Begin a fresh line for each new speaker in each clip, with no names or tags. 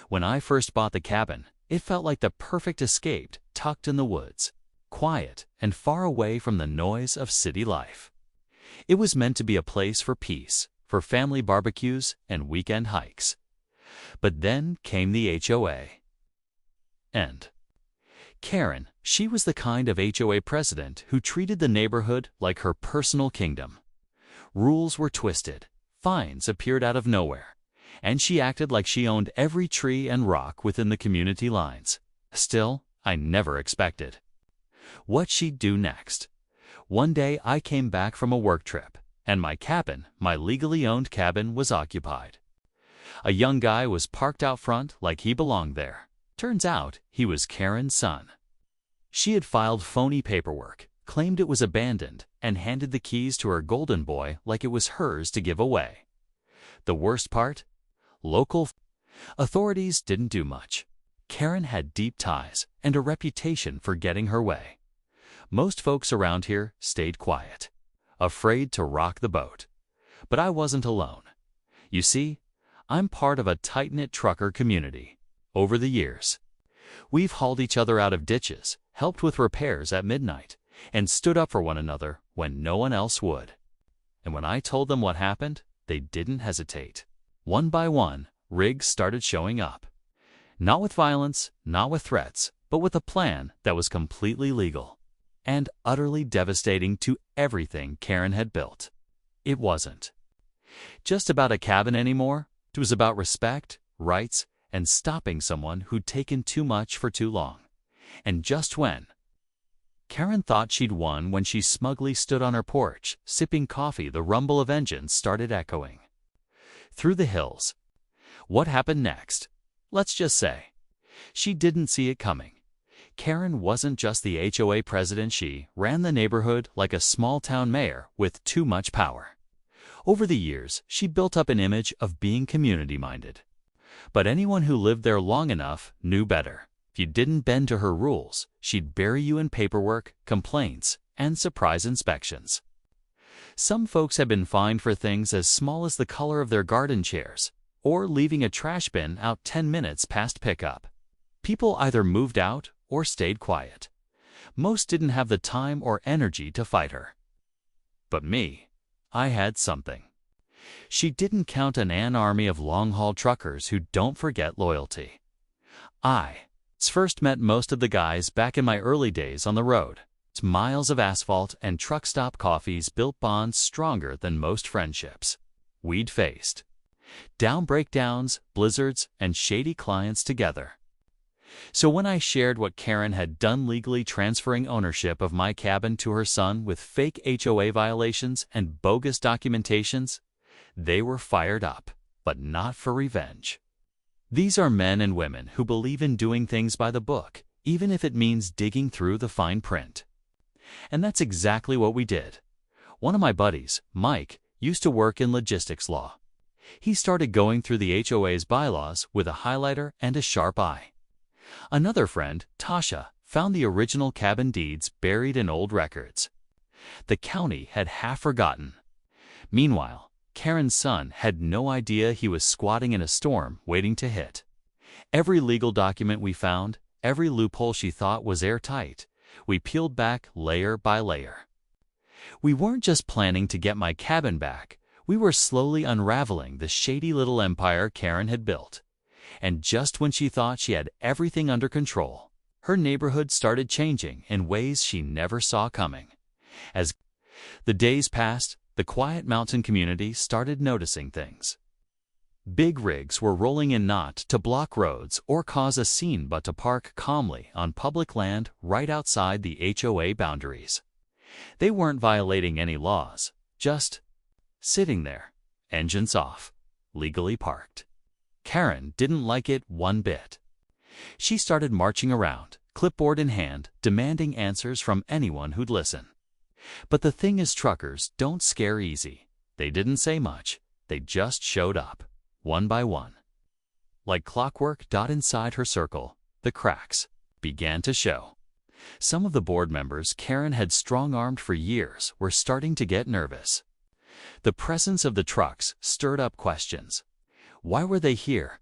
When I first bought the cabin, it felt like the perfect escape tucked in the woods, quiet and far away from the noise of city life. It was meant to be a place for peace, for family barbecues and weekend hikes. But then came the HOA. And Karen, she was the kind of HOA president who treated the neighborhood like her personal kingdom. Rules were twisted, fines appeared out of nowhere, and she acted like she owned every tree and rock within the community lines. Still, I never expected what she'd do next. One day I came back from a work trip, and my cabin, my legally owned cabin, was occupied. A young guy was parked out front like he belonged there. Turns out he was Karen's son. She had filed phony paperwork, claimed it was abandoned, and handed the keys to her golden boy like it was hers to give away. The worst part? Local authorities didn't do much. Karen had deep ties and a reputation for getting her way. Most folks around here stayed quiet, afraid to rock the boat. But I wasn't alone. You see, I'm part of a tight-knit trucker community. Over the years, we've hauled each other out of ditches, helped with repairs at midnight, and stood up for one another when no one else would. And when I told them what happened, they didn't hesitate. One by one, rigs started showing up. Not with violence, not with threats, but with a plan that was completely legal and utterly devastating to everything Karen had built. It wasn't just about a cabin anymore. It was about respect, rights, and stopping someone who'd taken too much for too long. And just when Karen thought she'd won, when she smugly stood on her porch, sipping coffee, the rumble of engines started echoing through the hills. What happened next? Let's just say she didn't see it coming. Karen wasn't just the HOA president, she ran the neighborhood like a small-town mayor with too much power. Over the years, she built up an image of being community-minded. But anyone who lived there long enough knew better. If you didn't bend to her rules, she'd bury you in paperwork, complaints, and surprise inspections. Some folks have been fined for things as small as the color of their garden chairs, or leaving a trash bin out 10 minutes past pickup. People either moved out or stayed quiet. Most didn't have the time or energy to fight her. But me, I had something. She didn't count on an army of long-haul truckers who don't forget loyalty. I first met most of the guys back in my early days on the road. Miles of asphalt and truck stop coffees built bonds stronger than most friendships. We'd faced down breakdowns, blizzards, and shady clients together. So when I shared what Karen had done, legally transferring ownership of my cabin to her son with fake HOA violations and bogus documentations, they were fired up, but not for revenge. These are men and women who believe in doing things by the book, even if it means digging through the fine print. And that's exactly what we did. One of my buddies, Mike, used to work in logistics law. He started going through the HOA's bylaws with a highlighter and a sharp eye. Another friend, Tasha, found the original cabin deeds buried in old records. The county had half forgotten. Meanwhile, Karen's son had no idea he was squatting in a storm waiting to hit. Every legal document we found, every loophole she thought was airtight, we peeled back layer by layer. We weren't just planning to get my cabin back, we were slowly unraveling the shady little empire Karen had built. And just when she thought she had everything under control, her neighborhood started changing in ways she never saw coming. As the days passed, the quiet mountain community started noticing things. Big rigs were rolling in, not to block roads or cause a scene but to park calmly on public land right outside the HOA boundaries. They weren't violating any laws, just sitting there, engines off, legally parked. Karen didn't like it one bit. She started marching around, clipboard in hand, demanding answers from anyone who'd listen. But the thing is, truckers don't scare easy. They didn't say much. They just showed up, one by one. Like clockwork, inside her circle, the cracks began to show. Some of the board members Karen had strong-armed for years were starting to get nervous. The presence of the trucks stirred up questions. Why were they here?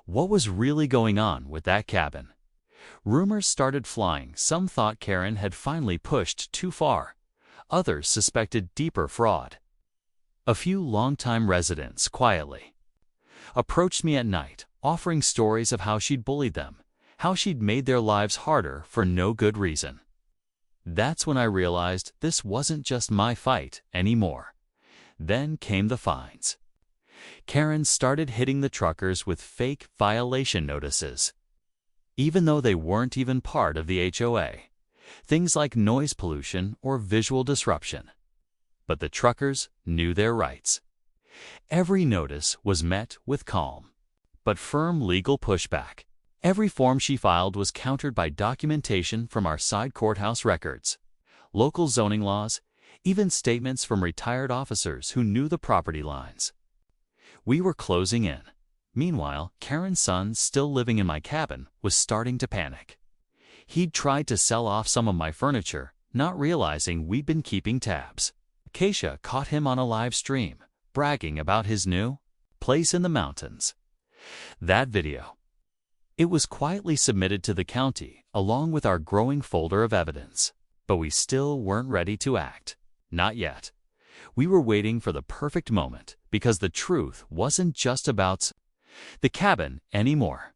What was really going on with that cabin? Rumors started flying. Some thought Karen had finally pushed too far. Others suspected deeper fraud. A few longtime residents quietly approached me at night, offering stories of how she'd bullied them, how she'd made their lives harder for no good reason. That's when I realized this wasn't just my fight anymore. Then came the fines. Karen started hitting the truckers with fake violation notices, even though they weren't even part of the HOA. Things like noise pollution or visual disruption. But the truckers knew their rights. Every notice was met with calm, but firm legal pushback. Every form she filed was countered by documentation from our side courthouse records, local zoning laws, even statements from retired officers who knew the property lines. We were closing in. Meanwhile, Karen's son, still living in my cabin, was starting to panic. He'd tried to sell off some of my furniture, not realizing we'd been keeping tabs. Acacia caught him on a live stream, bragging about his new place in the mountains. That video. It was quietly submitted to the county, along with our growing folder of evidence. But we still weren't ready to act. Not yet. We were waiting for the perfect moment, because the truth wasn't just about the cabin anymore.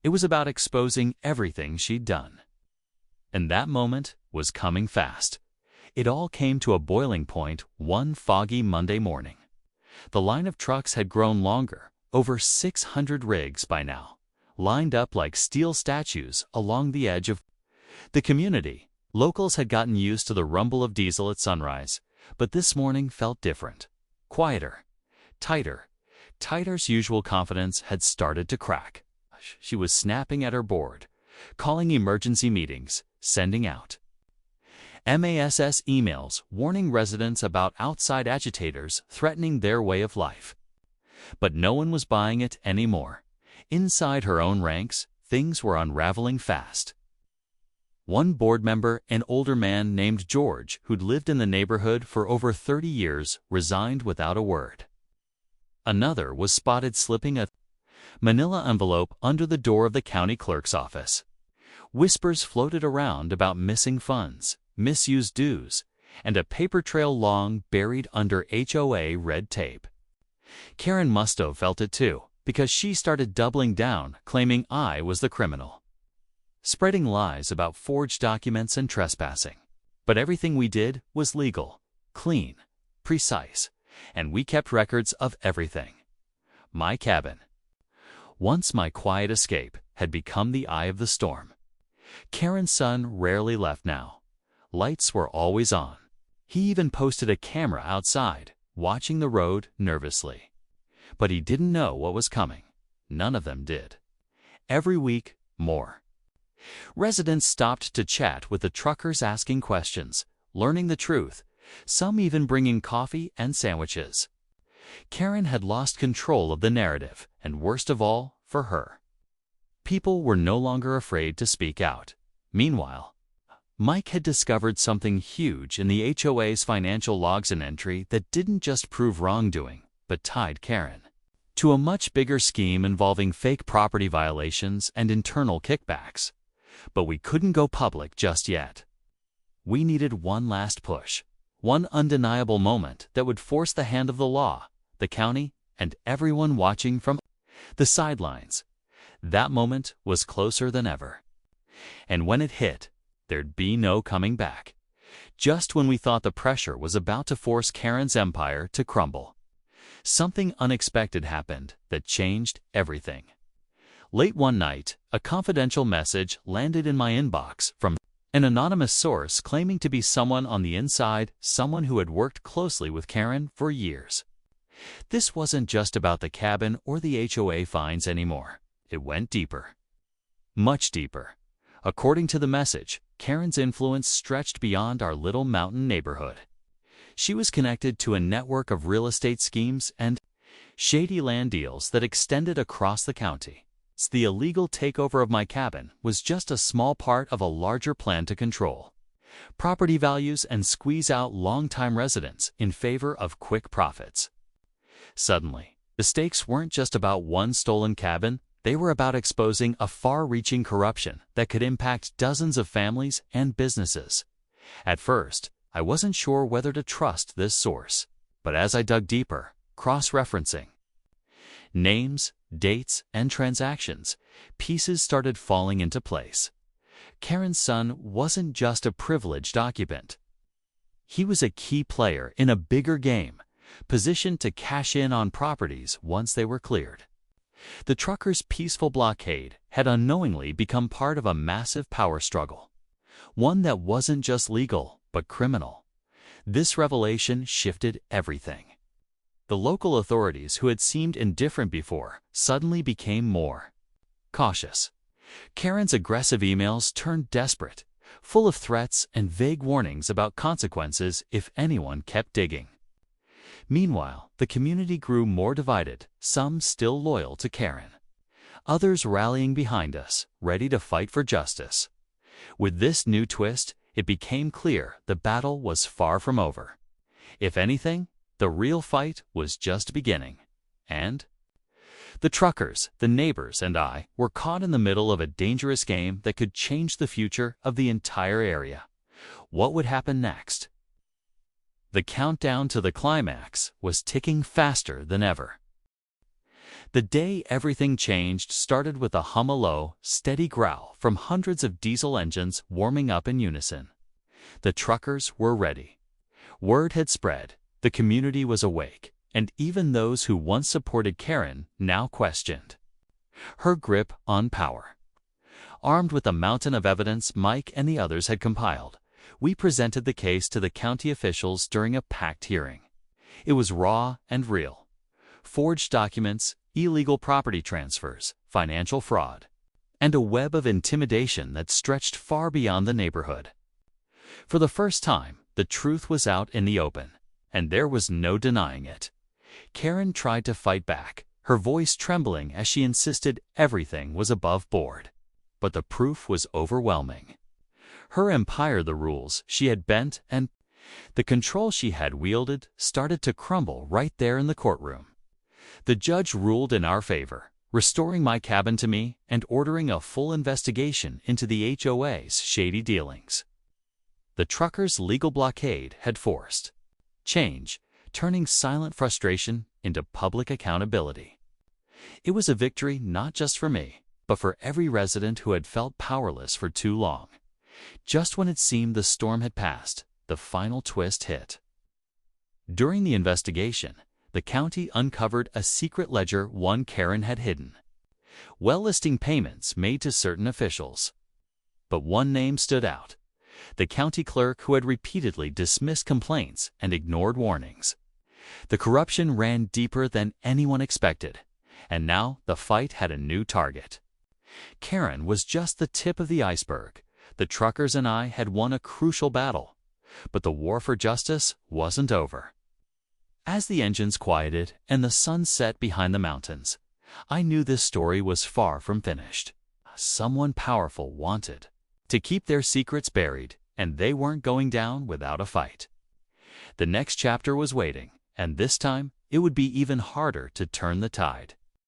It was about exposing everything she'd done. And that moment was coming fast. It all came to a boiling point one foggy Monday morning. The line of trucks had grown longer, over 600 rigs by now, lined up like steel statues along the edge of the community. Locals had gotten used to the rumble of diesel at sunrise, but this morning felt different. Quieter, tighter. Tighter's usual confidence had started to crack. She was snapping at her board, calling emergency meetings, sending out MASS emails warning residents about outside agitators threatening their way of life. But no one was buying it anymore. Inside her own ranks, things were unraveling fast. One board member, an older man named George, who'd lived in the neighborhood for over 30 years, resigned without a word. Another was spotted slipping a manila envelope under the door of the county clerk's office. Whispers floated around about missing funds, misused dues, and a paper trail long buried under HOA red tape. Karen must have felt it too, because she started doubling down, claiming I was the criminal, spreading lies about forged documents and trespassing. But everything we did was legal, clean, precise, and we kept records of everything. My cabin, once my quiet escape, had become the eye of the storm. Karen's son rarely left now. Lights were always on. He even posted a camera outside, watching the road nervously. But he didn't know what was coming. None of them did. Every week, more. Residents stopped to chat with the truckers, asking questions, learning the truth, some even bringing coffee and sandwiches. Karen had lost control of the narrative, and worst of all, for her, people were no longer afraid to speak out. Meanwhile, Mike had discovered something huge in the HOA's financial logs and entry that didn't just prove wrongdoing, but tied Karen to a much bigger scheme involving fake property violations and internal kickbacks. But we couldn't go public just yet. We needed one last push, one undeniable moment that would force the hand of the law, the county, and everyone watching from the sidelines. That moment was closer than ever. And when it hit, there'd be no coming back. Just when we thought the pressure was about to force Karen's empire to crumble, something unexpected happened that changed everything. Late one night, a confidential message landed in my inbox from an anonymous source claiming to be someone on the inside, someone who had worked closely with Karen for years. This wasn't just about the cabin or the HOA fines anymore. It went deeper. Much deeper. According to the message, Karen's influence stretched beyond our little mountain neighborhood. She was connected to a network of real estate schemes and shady land deals that extended across the county. The illegal takeover of my cabin was just a small part of a larger plan to control property values and squeeze out longtime residents in favor of quick profits. Suddenly, the stakes weren't just about one stolen cabin, They were about exposing a far-reaching corruption that could impact dozens of families and businesses. At first, I wasn't sure whether to trust this source, but as I dug deeper, cross-referencing names, dates, and transactions, pieces started falling into place. Karen's son wasn't just a privileged occupant. He was a key player in a bigger game, positioned to cash in on properties once they were cleared. The truckers' peaceful blockade had unknowingly become part of a massive power struggle, one that wasn't just legal, but criminal. This revelation shifted everything. The local authorities, who had seemed indifferent before, suddenly became more cautious. Karen's aggressive emails turned desperate, full of threats and vague warnings about consequences if anyone kept digging. Meanwhile, the community grew more divided, some still loyal to Karen, others rallying behind us, ready to fight for justice. With this new twist, it became clear the battle was far from over. If anything, the real fight was just beginning. And the truckers, the neighbors, and I were caught in the middle of a dangerous game that could change the future of the entire area. What would happen next? The countdown to the climax was ticking faster than ever. The day everything changed started with a low, steady growl from hundreds of diesel engines warming up in unison. The truckers were ready. Word had spread, the community was awake, and even those who once supported Karen now questioned her grip on power. Armed with a mountain of evidence Mike and the others had compiled, we presented the case to the county officials during a packed hearing. It was raw and real. Forged documents, illegal property transfers, financial fraud, and a web of intimidation that stretched far beyond the neighborhood. For the first time, the truth was out in the open, and there was no denying it. Karen tried to fight back, her voice trembling as she insisted everything was above board. But the proof was overwhelming. Her empire, the rules she had bent, and the control she had wielded started to crumble right there in the courtroom. The judge ruled in our favor, restoring my cabin to me and ordering a full investigation into the HOA's shady dealings. The truckers' legal blockade had forced change, turning silent frustration into public accountability. It was a victory not just for me, but for every resident who had felt powerless for too long. Just when it seemed the storm had passed, the final twist hit. During the investigation, the county uncovered a secret ledger one Karen had hidden, well-listing payments made to certain officials. But one name stood out: the county clerk who had repeatedly dismissed complaints and ignored warnings. The corruption ran deeper than anyone expected, and now the fight had a new target. Karen was just the tip of the iceberg. The truckers and I had won a crucial battle, but the war for justice wasn't over. As the engines quieted and the sun set behind the mountains, I knew this story was far from finished. Someone powerful wanted to keep their secrets buried, and they weren't going down without a fight. The next chapter was waiting, and this time it would be even harder to turn the tide.